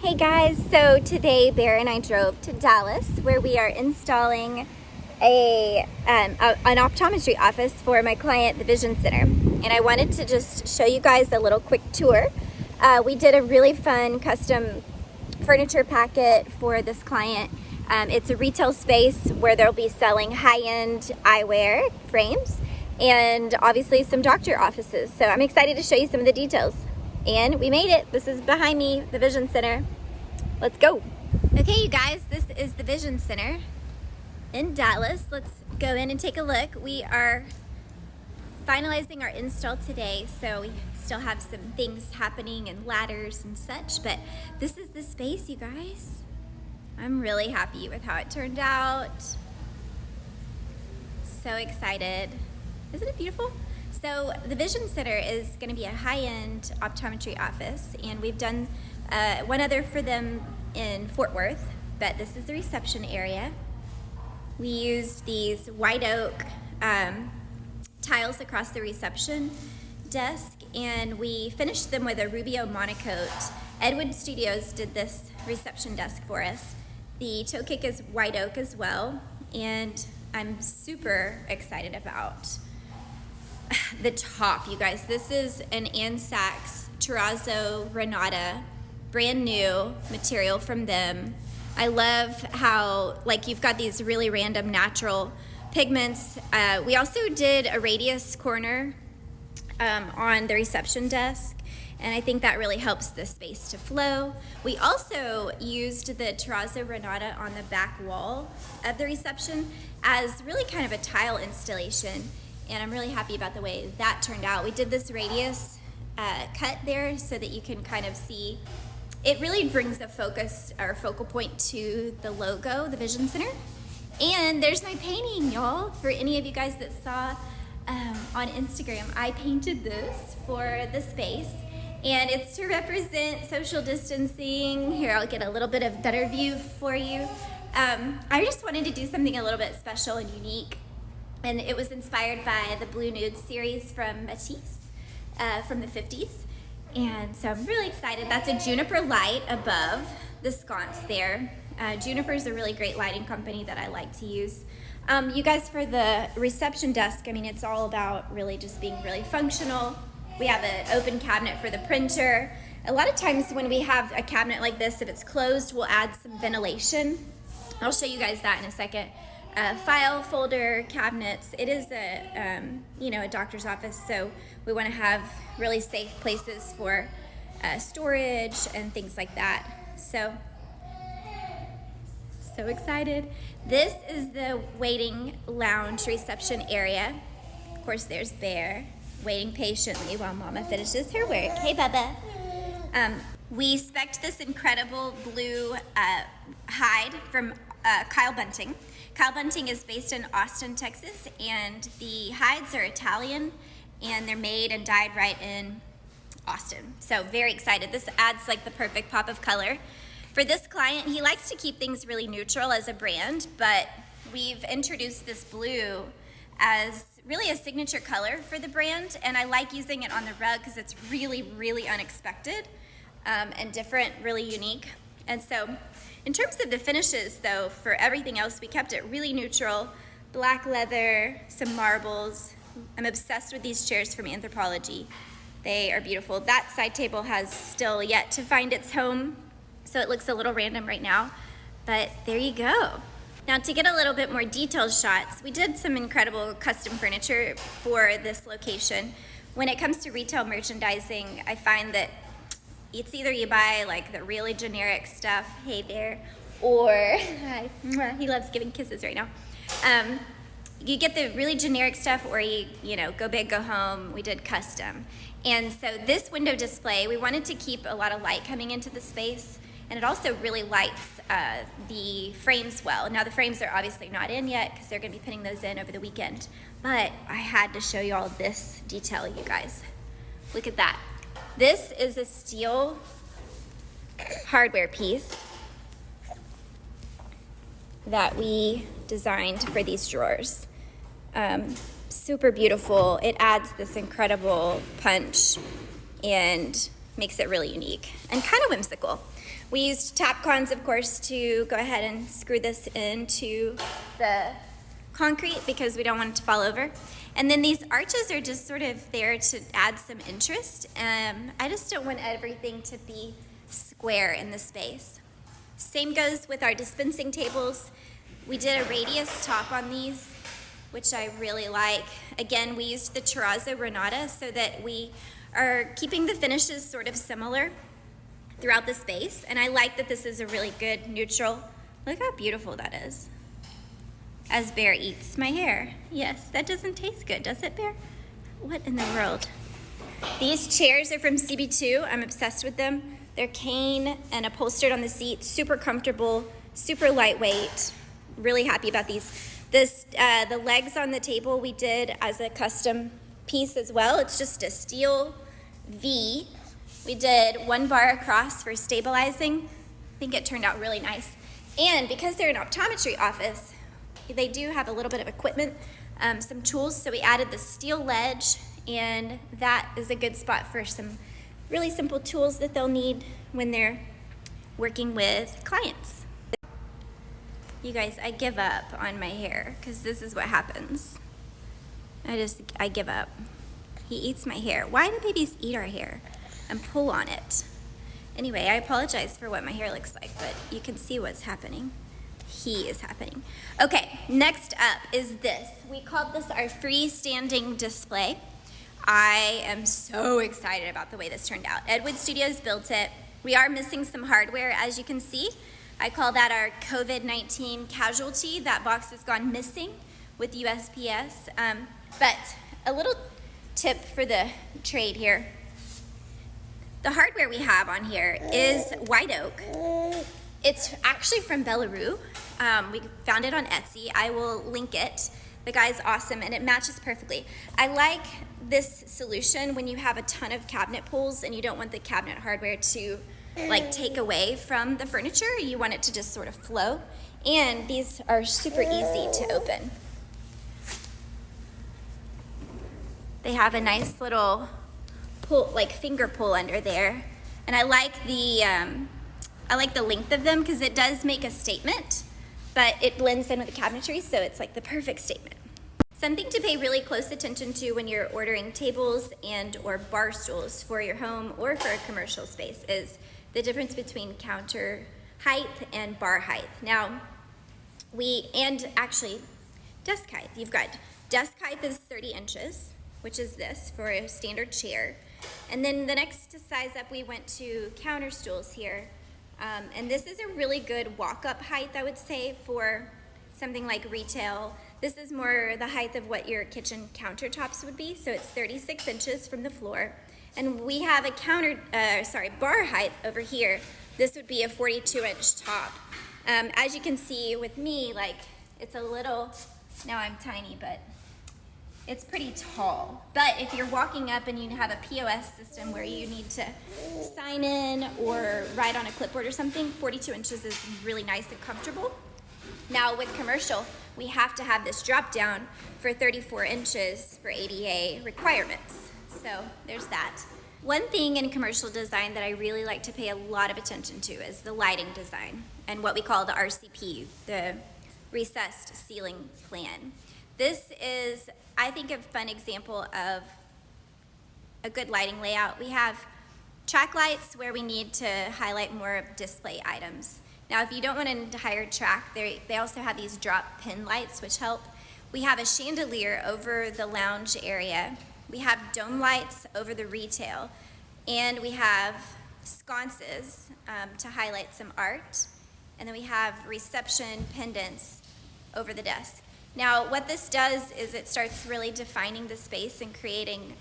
Hey guys, so today Bear and I drove to Dallas where we are installing an optometry office for my client, the Vision Center. And I wanted to just show you guys a little quick tour. We did a really fun custom furniture packet for this client. It's a retail space where they'll be selling high-end eyewear frames and obviously some doctor offices. So I'm excited to show you some of the details. And we made it. This is behind me, the Vision Center. Let's go. Okay, you guys, this is the Vision Center in Dallas. Let's go in and take a look. We are finalizing our install today, so we still have some things happening and ladders and such, but this is the space, you guys. I'm really happy with how it turned out. So excited. Isn't it beautiful? So the Vision Center is going to be a high-end optometry office, and we've done one other for them in Fort Worth, but this is the reception area. We used these white oak tiles across the reception desk, and we finished them with a Rubio monocoat. Edwood Studios did this reception desk for us. The toe kick is white oak as well, and I'm super excited about the top, you guys. This is an Saks Terrazzo Renata, brand new material from them. I love how, like, you've got these really random natural pigments. We also did a radius corner on the reception desk, and I think that really helps the space to flow. We also used the Terrazzo Renata on the back wall of the reception as really kind of a tile installation. And I'm really happy about the way that turned out. We did this radius cut there so that you can kind of see. It really brings a focus or focal point to the logo, the Vision Center. And there's my painting, y'all. For any of you guys that saw on Instagram, I painted this for the space. And it's to represent social distancing. Here, I'll get a little bit of better view for you. I just wanted to do something a little bit special and unique. And it was inspired by the Blue Nude series from Mattress from the 50s. And so I'm really excited. That's a Juniper light above the sconce there. Juniper is a really great lighting company that I like to use. You guys, for the reception desk, I mean, it's all about really just being really functional. We have an open cabinet for the printer. A lot of times when we have a cabinet like this, if it's closed, we'll add some ventilation. I'll show you guys that in a second. File folder cabinets. It is a a doctor's office, so we want to have really safe places for storage and things like that. So excited. This is the waiting lounge reception area. Of course, there's Bear waiting patiently while Mama finishes her work. Hey, Bubba. We spec'd this incredible blue hide from Kyle Bunting. Kyle Bunting is based in Austin, Texas, and the hides are Italian, and they're made and dyed right in Austin. So very excited. This adds like the perfect pop of color. For this client, he likes to keep things really neutral as a brand, but we've introduced this blue as really a signature color for the brand, and I like using it on the rug because it's really, really unexpected and different, really unique. And so in terms of the finishes, though, for everything else, we kept it really neutral. Black leather, some marbles. I'm obsessed with these chairs from Anthropologie. They are beautiful. That side table has still yet to find its home, so it looks a little random right now, but there you go. Now, to get a little bit more detailed shots, we did some incredible custom furniture for this location. When it comes to retail merchandising, I find that it's either you buy like the really generic stuff, hey there, or he loves giving kisses right now. You get the really generic stuff, or you go big, go home. We did custom. And so this window display, we wanted to keep a lot of light coming into the space, and it also really lights the frames well. Now the frames are obviously not in yet because they're gonna be putting those in over the weekend, but I had to show you all this detail, you guys. Look at that. This is a steel hardware piece that we designed for these drawers. Super beautiful. It adds this incredible punch and makes it really unique and kind of whimsical. We used Tapcons, of course, to go ahead and screw this into the concrete because we don't want it to fall over. And then these arches are just sort of there to add some interest. I just don't want everything to be square in the space. Same goes with our dispensing tables. We did a radius top on these, which I really like. Again, we used the Terrazzo Renata so that we are keeping the finishes sort of similar throughout the space. And I like that this is a really good neutral. Look how beautiful that is. As Bear eats my hair. Yes, that doesn't taste good, does it, Bear? What in the world? These chairs are from CB2. I'm obsessed with them. They're cane and upholstered on the seat, super comfortable, super lightweight. Really happy about these. The legs on the table we did as a custom piece as well. It's just a steel V. We did 1 bar across for stabilizing. I think it turned out really nice. And because they're an optometry office, they do have a little bit of equipment, some tools, so we added the steel ledge, and that is a good spot for some really simple tools that they'll need when they're working with clients. You guys, I give up on my hair because this is what happens. I give up. He eats my hair. Why do babies eat our hair and pull on it? Anyway, I apologize for what my hair looks like, but you can see what's happening. He is happening. Okay, next up is this. We called this our freestanding display. I am so excited about the way this turned out. Edwood Studios built it. We are missing some hardware, as you can see. I call that our COVID-19 casualty. That box has gone missing with USPS. But a little tip for the trade here. The hardware we have on here is white oak. It's actually from Belarus. We found it on Etsy. I will link it. The guy's awesome and it matches perfectly. I like this solution when you have a ton of cabinet pulls and you don't want the cabinet hardware to like take away from the furniture. You want it to just sort of flow. And these are super easy to open. They have a nice little pull, like finger pull under there. And I like the length of them because it does make a statement, but it blends in with the cabinetry, so it's like the perfect statement. Something to pay really close attention to when you're ordering tables and or bar stools for your home or for a commercial space is the difference between counter height and bar height. Now, actually desk height. You've got desk height is 30 inches, which is this for a standard chair. And then the next size up, we went to counter stools here. And this is a really good walk-up height, I would say, for something like retail. This is more the height of what your kitchen countertops would be, so it's 36 inches from the floor. And we have a bar height over here. This would be a 42-inch top. As you can see with me, like, it's a little, now I'm tiny, but it's pretty tall. But if you're walking up and you have a POS system where you need to sign in or write on a clipboard or something, 42 inches is really nice and comfortable. Now with commercial, we have to have this drop down for 34 inches for ADA requirements. So there's that. One thing in commercial design that I really like to pay a lot of attention to is the lighting design and what we call the RCP, the recessed ceiling plan. This is, I think, a fun example of a good lighting layout. We have track lights where we need to highlight more display items. Now, if you don't want an entire track, they also have these drop pin lights, which help. We have a chandelier over the lounge area. We have dome lights over the retail. And we have sconces to highlight some art. And then we have reception pendants over the desk. Now, what this does is it starts really defining the space and creating,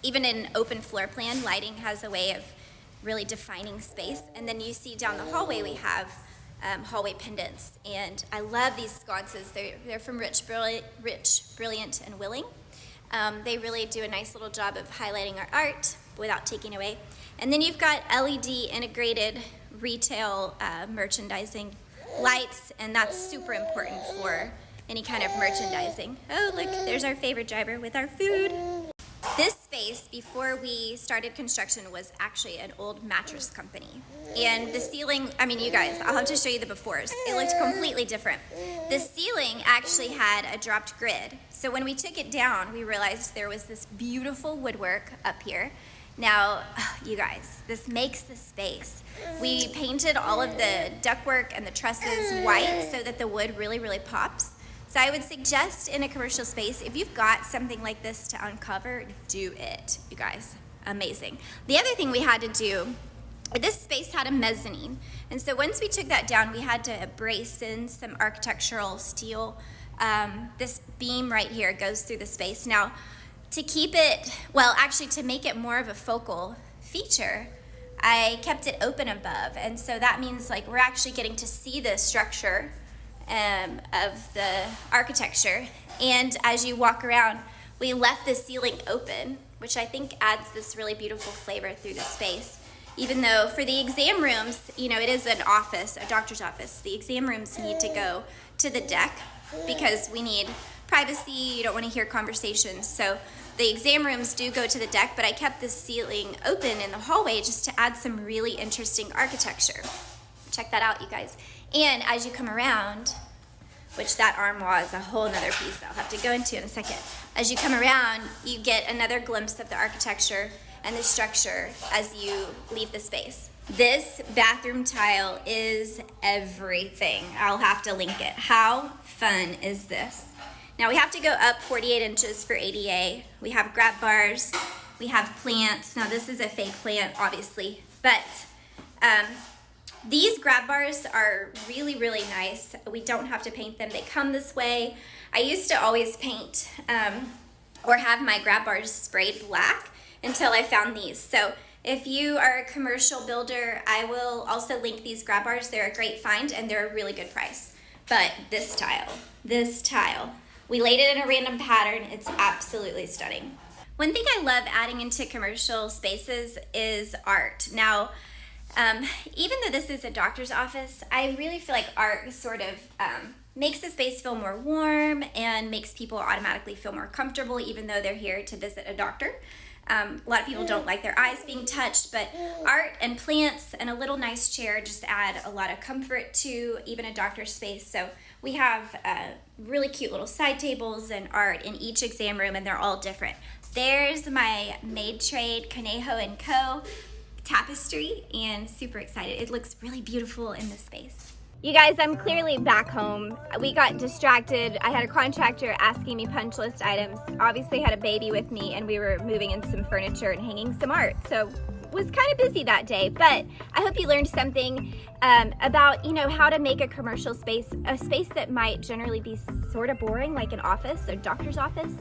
even in open floor plan, lighting has a way of really defining space. And then you see down the hallway we have hallway pendants. And I love these sconces. They're from Rich, Brilliant, and Willing. They really do a nice little job of highlighting our art without taking away. And then you've got LED integrated retail merchandising lights, and that's super important for any kind of merchandising. Oh, look, there's our favorite driver with our food. This space, before we started construction, was actually an old mattress company. And the ceiling, I mean, you guys, I'll have to show you the befores. It looked completely different. The ceiling actually had a dropped grid. So when we took it down, we realized there was this beautiful woodwork up here. Now, you guys, this makes the space. We painted all of the ductwork and the trusses white so that the wood really, really pops. So I would suggest in a commercial space, if you've got something like this to uncover, do it, you guys. Amazing. The other thing we had to do, this space had a mezzanine. And so once we took that down, we had to brace in some architectural steel. This beam right here goes through the space. Now, to keep it, well, actually to make it more of a focal feature, I kept it open above. And so that means like we're actually getting to see the structure of the architecture. And as you walk around, we left the ceiling open, which I think adds this really beautiful flavor through the space. Even though for the exam rooms, you know, it is an office, a doctor's office. The exam rooms need to go to the deck because we need privacy. You don't want to hear conversations. So the exam rooms do go to the deck, but I kept the ceiling open in the hallway just to add some really interesting architecture. Check that out, you guys. And as you come around, which that armoire is a whole nother piece I'll have to go into in a second. As you come around, you get another glimpse of the architecture and the structure as you leave the space. This bathroom tile is everything. I'll have to link it. How fun is this? Now we have to go up 48 inches for ADA. We have grab bars, we have plants. Now this is a fake plant, obviously, but these grab bars are really, really nice. We don't have to paint them. They come this way. I used to always paint or have my grab bars sprayed black until I found these. So if you are a commercial builder, I will also link these grab bars. They're a great find and they're a really good price. But this tile, we laid it in a random pattern. It's absolutely stunning. One thing I love adding into commercial spaces is art. Now, even though this is a doctor's office, I really feel like art sort of makes the space feel more warm and makes people automatically feel more comfortable, even though they're here to visit a doctor. A lot of people don't like their eyes being touched, but art and plants and a little nice chair just add a lot of comfort to even a doctor's space. So we have really cute little side tables and art in each exam room, and they're all different. There's my MadeTrade Conejo & Co. tapestry, and super excited. It looks really beautiful in this space. You guys, I'm clearly back home. We got distracted. I had a contractor asking me punch list items. Obviously had a baby with me and we were moving in some furniture and hanging some art. So was kind of busy that day, but I hope you learned something about, you know, how to make a commercial space, a space that might generally be sort of boring, like an office, a doctor's office,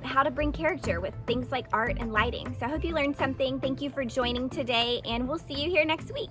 how to bring character with things like art and lighting. So I hope you learned something. Thank you for joining today, and we'll see you here next week.